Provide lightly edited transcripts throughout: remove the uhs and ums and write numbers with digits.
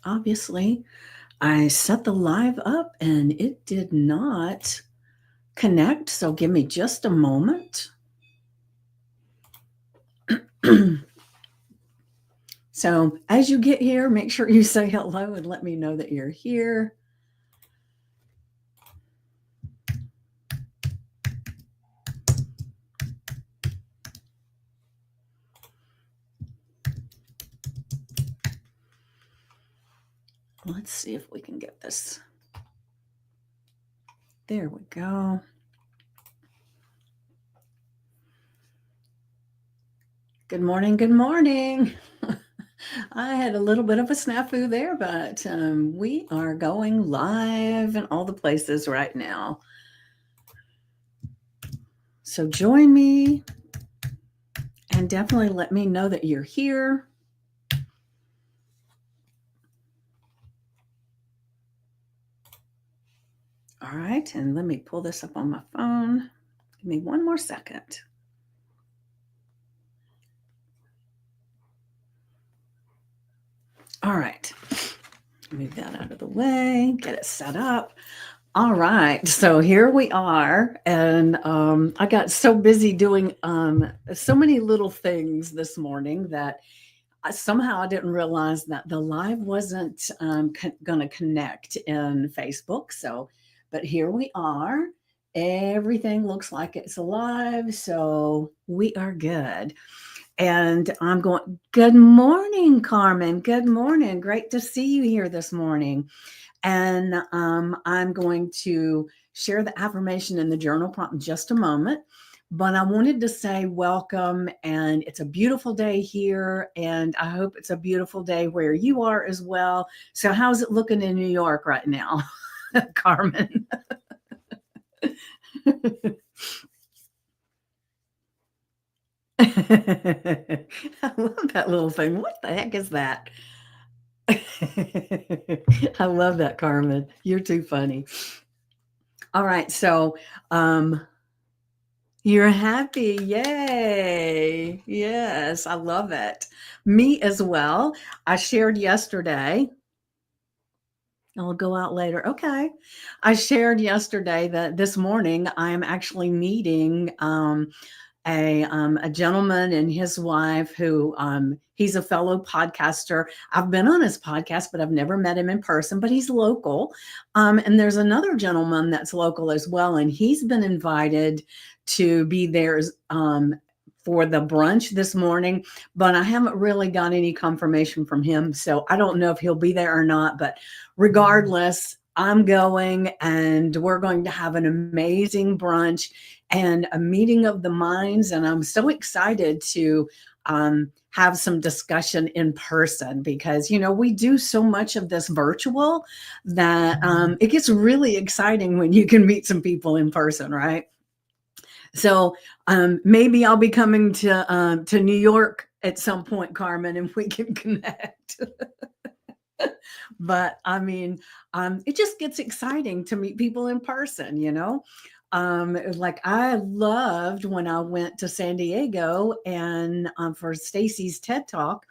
Obviously, I set the live up and it did not connect. So give me just a moment. So as you get here, make sure you say hello and let me know that you're here. Let's see if we can get this. There we go. Good morning. Good morning. I had a little bit of a snafu there, but we are going live in all the places right now. So join me and definitely let me know that you're here. All right, and let me pull this up on my phone. Give me one more second. All right, move that out of the way, get it set up. All right, so here we are, and I got so busy doing so many little things this morning that somehow I didn't realize that the live wasn't going to connect in Facebook. So, but here we are. Everything looks like it's alive, so we are good. And I'm going, good morning, Carmen. Good morning. Great to see you here this morning. And I'm going to share the affirmation in the journal prompt in just a moment. But I wanted to say welcome, and it's a beautiful day here, and I hope it's a beautiful day where you are as well. So how's it looking in New York right now, Carmen? I love that little thing. What the heck is that? I love that, Carmen. You're too funny. All right, so you're happy. Yay. Yes, I love it. Me as well. I shared yesterday. I'll go out later. Okay. I shared yesterday that this morning I am actually meeting a gentleman and his wife who he's a fellow podcaster. I've been on his podcast, but I've never met him in person, but he's local. And there's another gentleman that's local as well, and he's been invited to be there for the brunch this morning, but I haven't really got any confirmation from him. So I don't know if he'll be there or not, but regardless, I'm going and we're going to have an amazing brunch and a meeting of the minds. And I'm so excited to have some discussion in person because, you know, we do so much of this virtual that it gets really exciting when you can meet some people in person, right? So maybe I'll be coming to New York at some point, Carmen, and we can connect. But I mean, it just gets exciting to meet people in person, you know? Like I loved when I went to San Diego and for Stacy's TED Talk,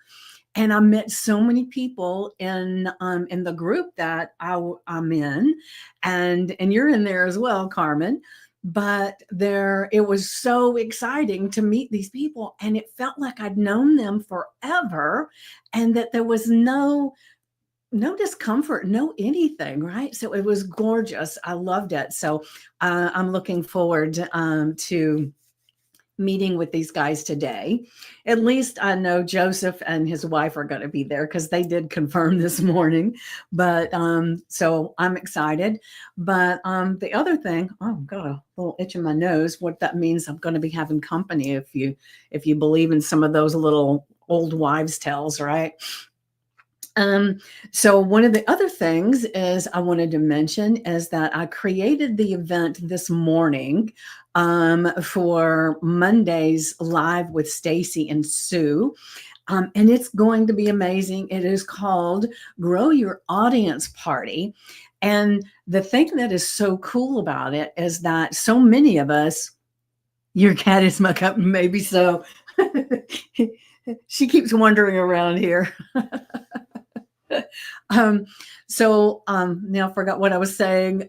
and I met so many people in the group that I'm in, and you're in there as well, Carmen. But there, it was so exciting to meet these people, and it felt like I'd known them forever, and that there was no discomfort, no anything, right? So it was gorgeous. I loved it. So I'm looking forward to meeting with these guys today. At least I know Joseph and his wife are going to be there because they did confirm this morning. But so I'm excited. But the other thing, oh, I've got a little itch in my nose. What that means, I'm going to be having company if you believe in some of those little old wives' tales, right? So one of the other things is I wanted to mention is that I created the event this morning for Monday's live with Stacy and Sue. And it's going to be amazing. It is called Grow Your Audience Party. And the thing that is so cool about it is that so many of us, your cat is my cup, maybe so. She keeps wandering around here. Now I forgot what I was saying.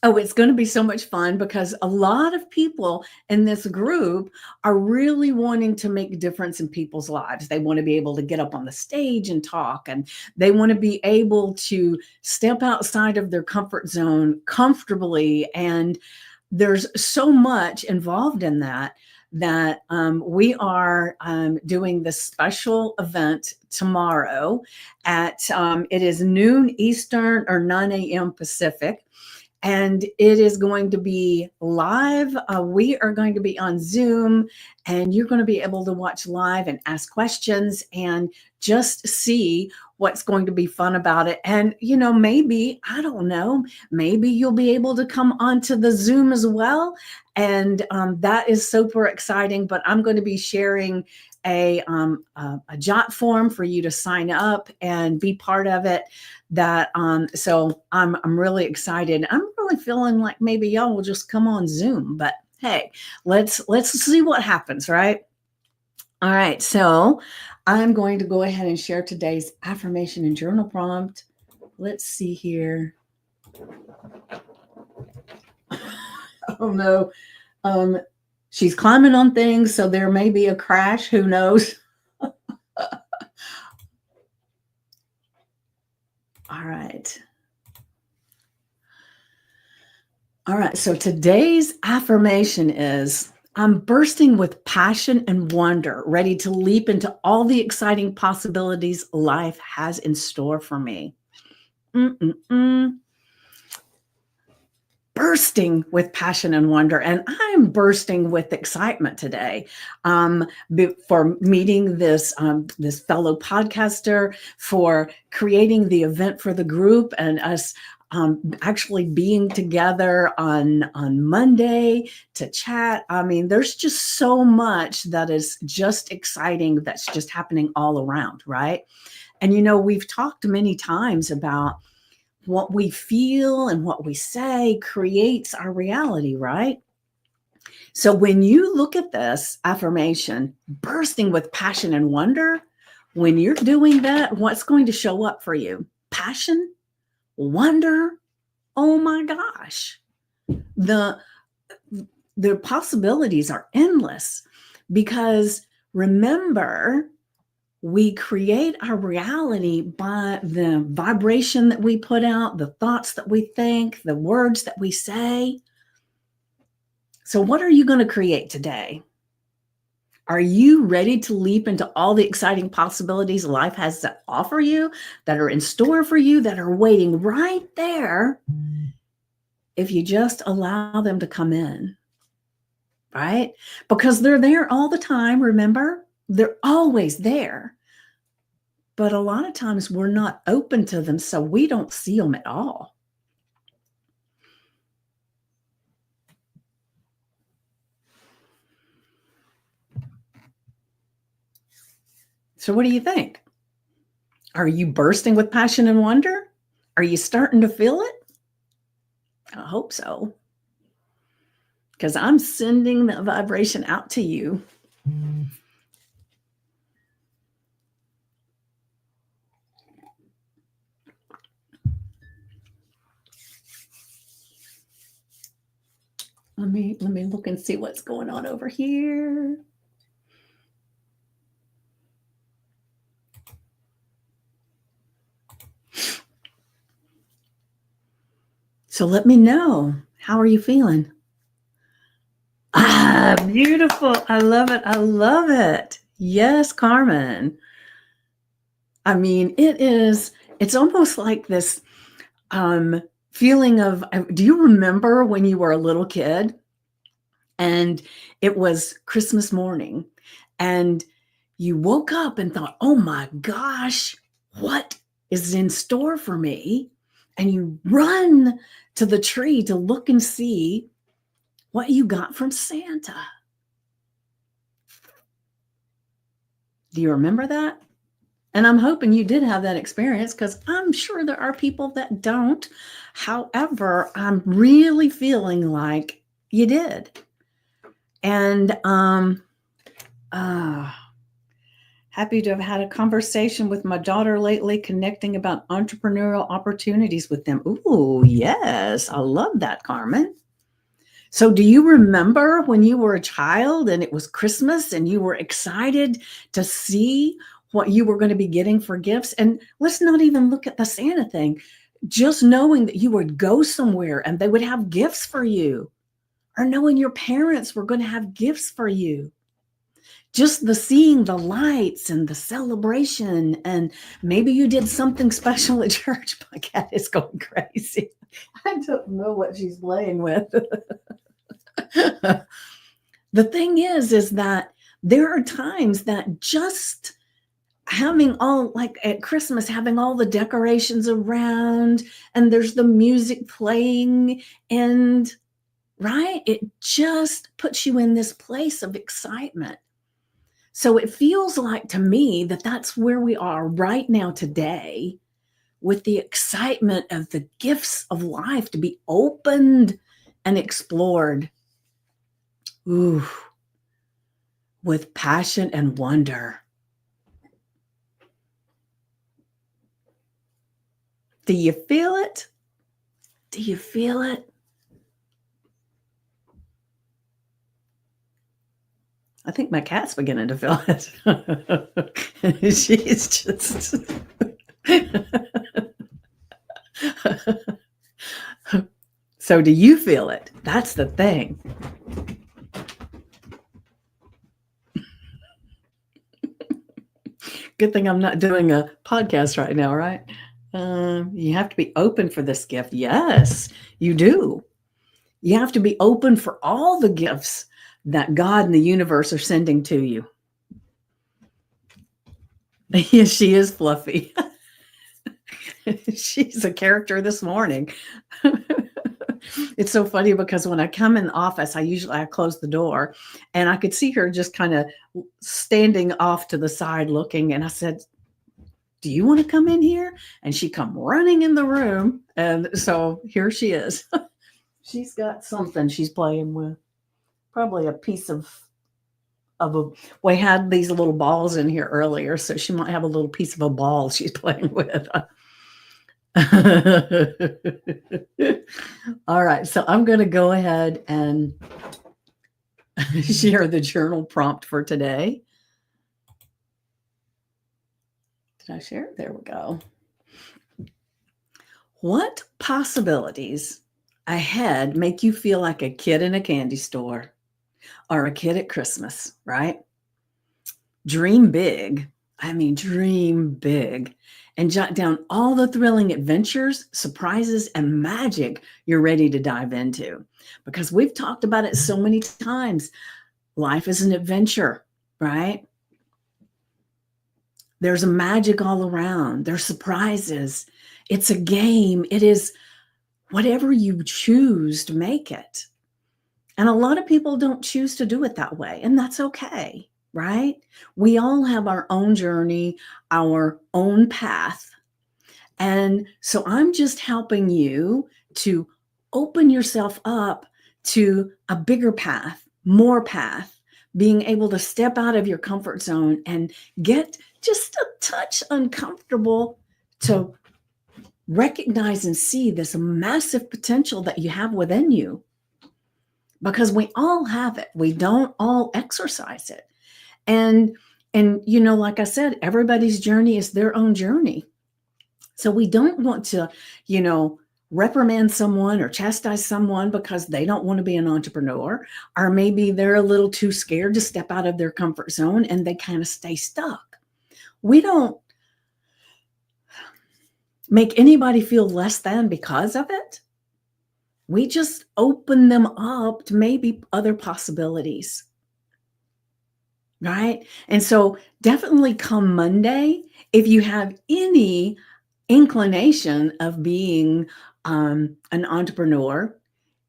Oh, it's going to be so much fun because a lot of people in this group are really wanting to make a difference in people's lives. They want to be able to get up on the stage and talk, and they want to be able to step outside of their comfort zone comfortably. And there's so much involved in that we are doing this special event tomorrow at it is noon Eastern or 9 a.m. Pacific. And it is going to be live. We are going to be on Zoom, and you're going to be able to watch live and ask questions and just see what's going to be fun about it. And, maybe, I don't know, maybe you'll be able to come onto the Zoom as well. And that is super exciting. But I'm going to be sharing a jot form for you to sign up and be part of it. So I'm really excited. I'm really feeling like maybe y'all will just come on Zoom, but hey, let's see what happens, right? All right, so I'm going to go ahead and share today's affirmation and journal prompt. Let's see here. Oh no. She's climbing on things, so there may be a crash. Who knows? All right. All right. So today's affirmation is I'm bursting with passion and wonder, ready to leap into all the exciting possibilities life has in store for me. Bursting with passion and wonder, and I'm bursting with excitement today for meeting this fellow podcaster, for creating the event for the group, and us actually being together on Monday to chat. I mean, there's just so much that is just exciting that's just happening all around, right? And we've talked many times about what we feel and what we say creates our reality, right? So when you look at this affirmation, bursting with passion and wonder, when you're doing that, what's going to show up for you? Passion, wonder. Oh my gosh. The possibilities are endless, because remember, we create our reality by the vibration that we put out, the thoughts that we think, the words that we say. So what are you going to create today? Are you ready to leap into all the exciting possibilities life has to offer you, that are in store for you, that are waiting right there if you just allow them to come in, right? Because they're there all the time, remember? They're always there. But a lot of times we're not open to them, so we don't see them at all. So what do you think? Are you bursting with passion and wonder? Are you starting to feel it? I hope so, because I'm sending that vibration out to you. Let me look and see what's going on over here. So let me know. How are you feeling? Beautiful. I love it. I love it. Yes, Carmen. I mean, it's almost like this feeling of, do you remember when you were a little kid and it was Christmas morning and you woke up and thought, oh my gosh, what is in store for me? And you run to the tree to look and see what you got from Santa. Do you remember that? And I'm hoping you did have that experience, because I'm sure there are people that don't. However, I'm really feeling like you did. And Happy to have had a conversation with my daughter lately, connecting about entrepreneurial opportunities with them. Ooh, yes. I love that, Carmen. So, do you remember when you were a child and it was Christmas and you were excited to see what you were going to be getting for gifts? And let's not even look at the Santa thing, just knowing that you would go somewhere and they would have gifts for you, or knowing your parents were going to have gifts for you. Just the seeing the lights and the celebration, and maybe you did something special at church. My cat is going crazy. I don't know what she's playing with. The thing is that there are times that just having all, like at Christmas, having all the decorations around and there's the music playing, and right, it just puts you in this place of excitement. So it feels like to me that that's where we are right now today, with the excitement of the gifts of life to be opened and explored. Ooh, with passion and wonder. Do you feel it? Do you feel it? I think my cat's beginning to feel it. She's just. So, do you feel it? That's the thing. Good thing I'm not doing a podcast right now, right? You have to be open for this gift. Yes, you do. You have to be open for all the gifts that God and the universe are sending to you. Yes, she is fluffy. She's a character this morning. It's so funny because when I come in the office, I close the door, and I could see her just kind of standing off to the side looking. And I said, "Do you want to come in here?" And she come running in the room. And so here she is. She's got something she's playing with. Probably a piece of we had these little balls in here earlier, so she might have a little piece of a ball she's playing with. All right, so I'm going to go ahead and share the journal prompt for today. Did I share it? There we go. What possibilities ahead make you feel like a kid in a candy store or a kid at Christmas, right? Dream big. I mean, dream big, and jot down all the thrilling adventures, surprises, and magic you're ready to dive into. Because we've talked about it so many times. Life is an adventure, right? There's a magic all around. There's surprises. It's a game. It is whatever you choose to make it. And a lot of people don't choose to do it that way, and that's okay, right? We all have our own journey, our own path. And so I'm just helping you to open yourself up to a bigger path, more path, being able to step out of your comfort zone and get just a touch uncomfortable to recognize and see this massive potential that you have within you. Because we all have it. We don't all exercise it. And you know, like I said, everybody's journey is their own journey. So we don't want to, you know, reprimand someone or chastise someone because they don't want to be an entrepreneur, or maybe they're a little too scared to step out of their comfort zone and they kind of stay stuck. We don't make anybody feel less than because of it. We just open them up to maybe other possibilities. Right? And so definitely come Monday, if you have any inclination of being an entrepreneur,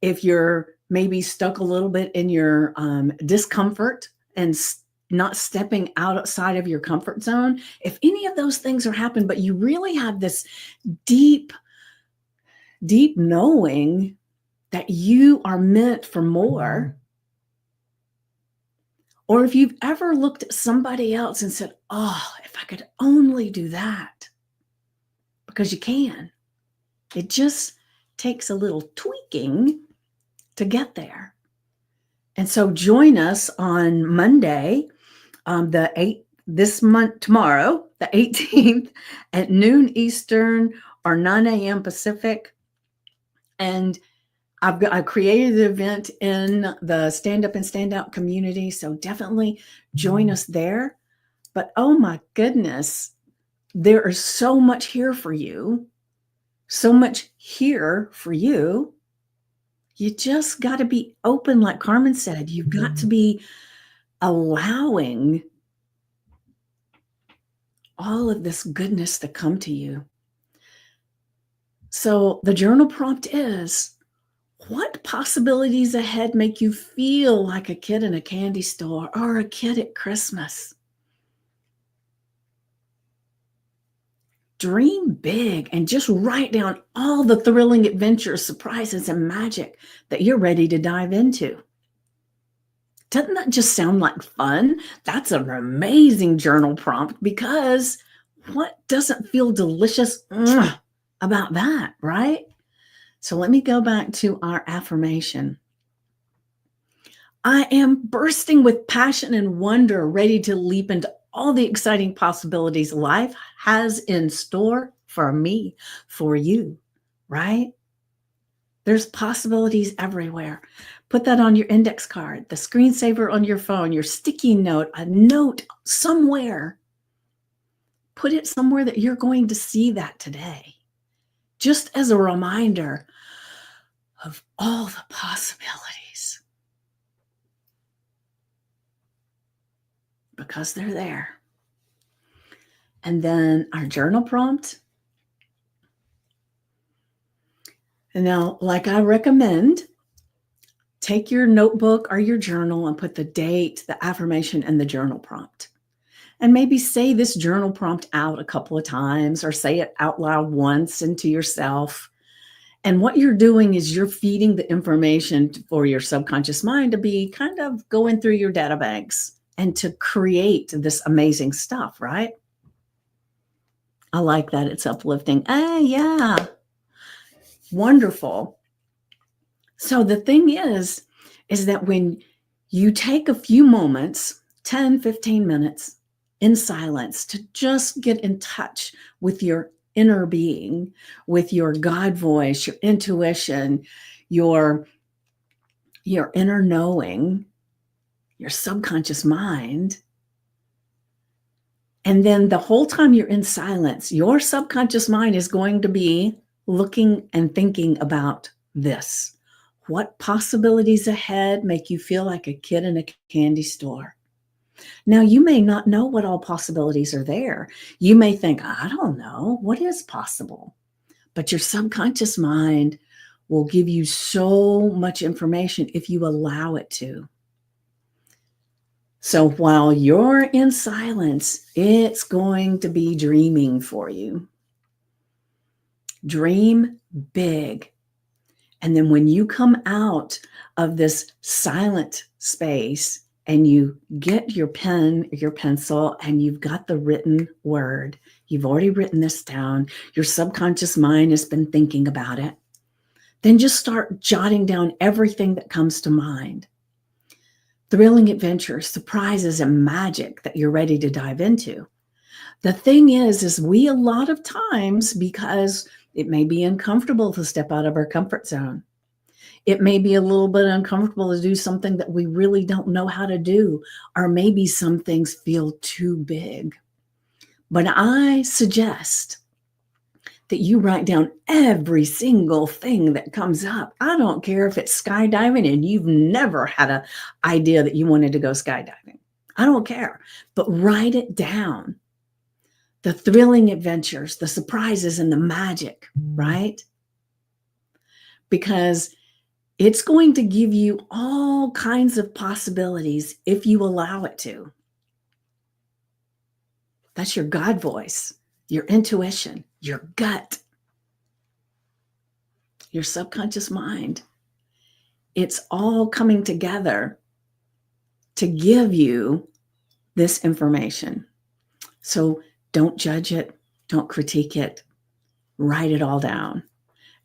if you're maybe stuck a little bit in your discomfort and not stepping outside of your comfort zone, if any of those things are happening, but you really have this deep knowing that you are meant for more, Or if you've ever looked at somebody else and said, oh, if I could only do that, because you can. It just takes a little tweaking to get there. And so join us on Monday, the 8th, this month, tomorrow, the 18th at noon Eastern or 9 a.m. Pacific. And I created the event in the Stand Up and Stand Out community. So definitely join us there. But oh my goodness, there is so much here for you. So much here for you. You just got to be open, like Carmen said. You've got to be allowing all of this goodness to come to you. So the journal prompt is, what possibilities ahead make you feel like a kid in a candy store or a kid at Christmas? Dream big and just write down all the thrilling adventures, surprises, and magic that you're ready to dive into. Doesn't that just sound like fun? That's an amazing journal prompt, because what doesn't feel delicious about that, right? So let me go back to our affirmation. I am bursting with passion and wonder, ready to leap into all the exciting possibilities life has in store for me, for you, right? There's possibilities everywhere. Put that on your index card, the screensaver on your phone, your sticky note, a note somewhere. Put it somewhere that you're going to see that today, just as a reminder of all the possibilities, because they're there. And then our journal prompt. And now, like I recommend, take your notebook or your journal and put the date, the affirmation, and the journal prompt. And maybe say this journal prompt out a couple of times, or say it out loud once and to yourself. And what you're doing is you're feeding the information for your subconscious mind to be kind of going through your data banks and to create this amazing stuff, right? I like that. It's uplifting. Yeah. Wonderful. So the thing is that when you take a few moments, 10, 15 minutes in silence, to just get in touch with your inner being, with your God voice, your intuition, your inner knowing, your subconscious mind. And then the whole time you're in silence, your subconscious mind is going to be looking and thinking about this. What possibilities ahead make you feel like a kid in a candy store? Now, you may not know what all possibilities are there. You may think, I don't know, what is possible? But your subconscious mind will give you so much information if you allow it to. So while you're in silence, it's going to be dreaming for you. Dream big. And then when you come out of this silent space and you get your pen, your pencil, and you've got the written word, you've already written this down, your subconscious mind has been thinking about it, then just start jotting down everything that comes to mind. Thrilling adventures, surprises, and magic that you're ready to dive into. The thing is we a lot of times, because it may be uncomfortable to step out of our comfort zone. It may be a little bit uncomfortable to do something that we really don't know how to do, or maybe some things feel too big. But I suggest that you write down every single thing that comes up. I don't care if it's skydiving and you've never had an idea that you wanted to go skydiving. I don't care, but write it down. The thrilling adventures, the surprises, and the magic, right? Because it's going to give you all kinds of possibilities if you allow it to. That's your God voice, your intuition, your gut, your subconscious mind. It's all coming together to give you this information. So don't judge it, don't critique it, write it all down.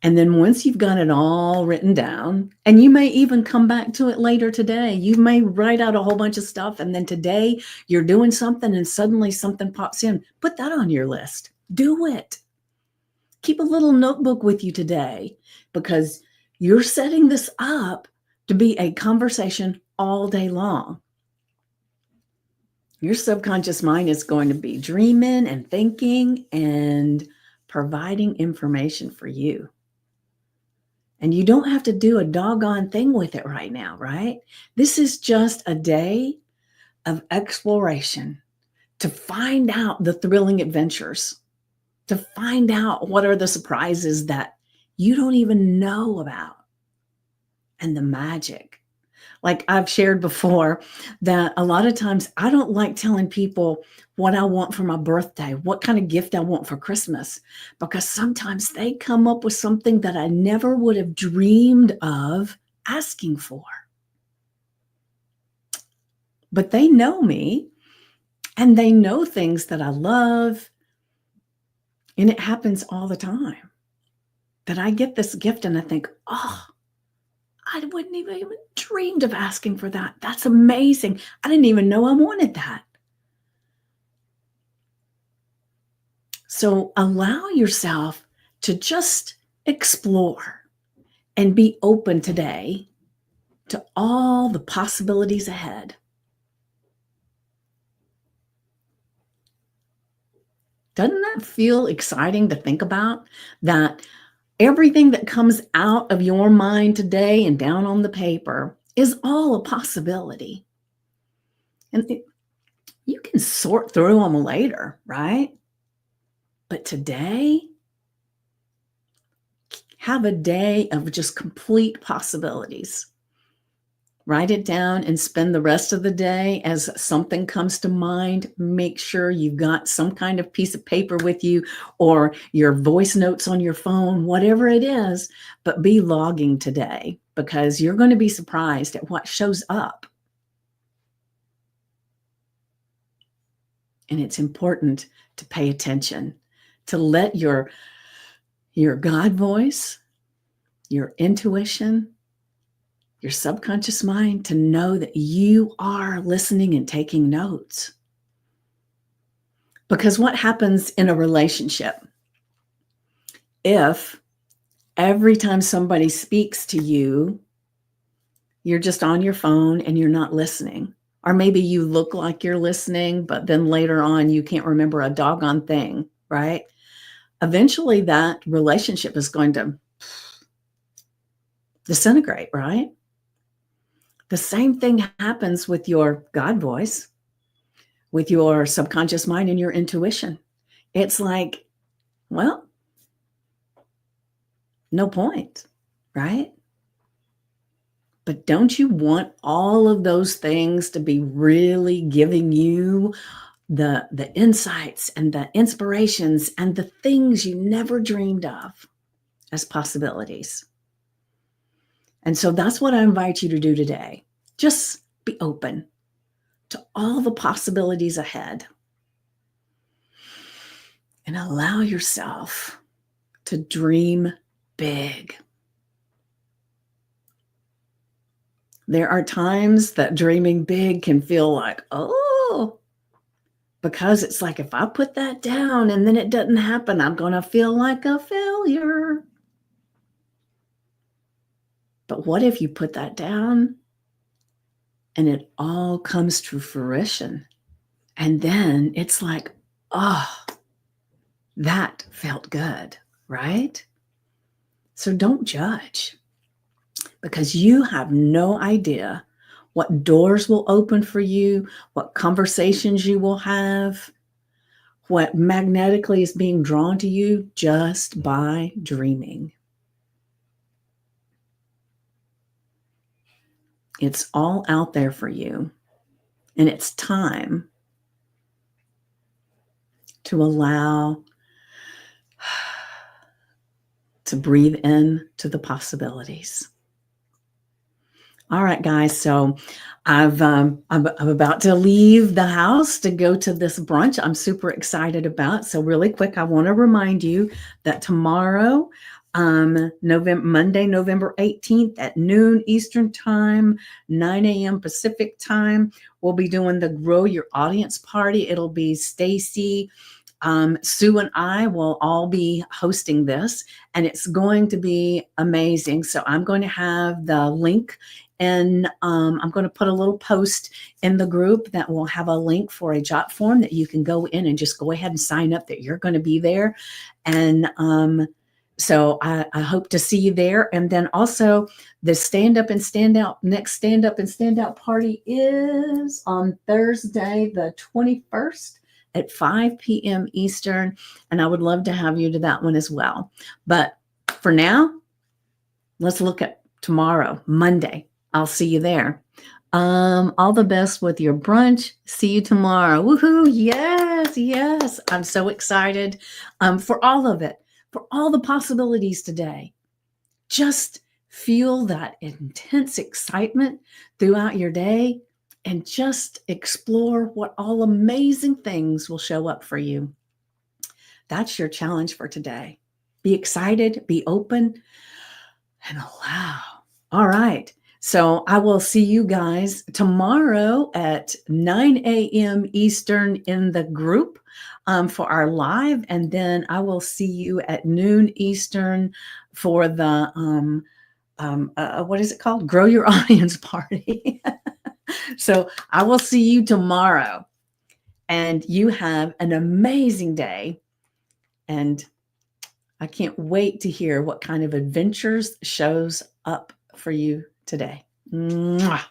And then once you've got it all written down, and you may even come back to it later today, you may write out a whole bunch of stuff. And then today you're doing something and suddenly something pops in. Put that on your list. Do it. Keep a little notebook with you today, because you're setting this up to be a conversation all day long. Your subconscious mind is going to be dreaming and thinking and providing information for you. And you don't have to do a doggone thing with it right now, right? This is just a day of exploration to find out the thrilling adventures, to find out what are the surprises that you don't even know about, and the magic. Like I've shared before, that a lot of times I don't like telling people what I want for my birthday, what kind of gift I want for Christmas, because sometimes they come up with something that I never would have dreamed of asking for. But they know me, and they know things that I love. And it happens all the time that I get this gift and I think, oh, I wouldn't even dreamed of asking for that. That's amazing. I didn't even know I wanted that. So allow yourself to just explore and be open today to all the possibilities ahead. Doesn't that feel exciting to think about? That everything that comes out of your mind today and down on the paper is all a possibility. And you can sort through them later, right? But today, have a day of just complete possibilities. Write it down and spend the rest of the day as something comes to mind. Make sure you've got some kind of piece of paper with you or your voice notes on your phone, whatever it is, but be logging today, because you're going to be surprised at what shows up. And it's important to pay attention, to let your God voice, your intuition, your subconscious mind, to know that you are listening and taking notes. Because what happens in a relationship, if every time somebody speaks to you, you're just on your phone and you're not listening, or maybe you look like you're listening, but then later on you can't remember a doggone thing, right? Eventually that relationship is going to disintegrate, right? The same thing happens with your God voice, with your subconscious mind and your intuition. It's like, well, no point, right? But don't you want all of those things to be really giving you the insights and the inspirations and the things you never dreamed of as possibilities? And so that's what I invite you to do today. Just be open to all the possibilities ahead and allow yourself to dream big. There are times that dreaming big can feel like, oh, because it's like, if I put that down and then it doesn't happen, I'm going to feel like a failure. But what if you put that down and it all comes to fruition? And then it's like, oh, that felt good, right? So don't judge, because you have no idea what doors will open for you, what conversations you will have, what magnetically is being drawn to you just by dreaming. It's all out there for you. And it's time to allow to breathe in to the possibilities. All right, guys. So I'm about to leave the house to go to this brunch I'm super excited about. So really quick, I want to remind you that tomorrow, Monday, November 18th at noon Eastern time, 9 a.m. Pacific time, we'll be doing the Grow Your Audience party. It'll be Stacy, Sue and I will all be hosting this, and it's going to be amazing. So I'm going to have the link, and I'm going to put a little post in the group that will have a link for a jot form that you can go in and just go ahead and sign up that you're going to be there. And so I hope to see you there. And then also the stand up and stand out next stand up and stand out party is on Thursday, the 21st at 5 p.m. Eastern. And I would love to have you to that one as well. But for now, let's look at tomorrow, Monday. I'll see you there. All the best with your brunch. See you tomorrow. Woohoo. Yes, yes. I'm so excited for all of it, for all the possibilities today. Just feel that intense excitement throughout your day and just explore what all amazing things will show up for you. That's your challenge for today. Be excited, be open, and allow. All right. So I will see you guys tomorrow at 9 a.m. Eastern in the group for our live. And then I will see you at noon Eastern for the, what is it called? Grow Your Audience party. So I will see you tomorrow. And you have an amazing day. And I can't wait to hear what kind of adventures shows up for you today. Mwah.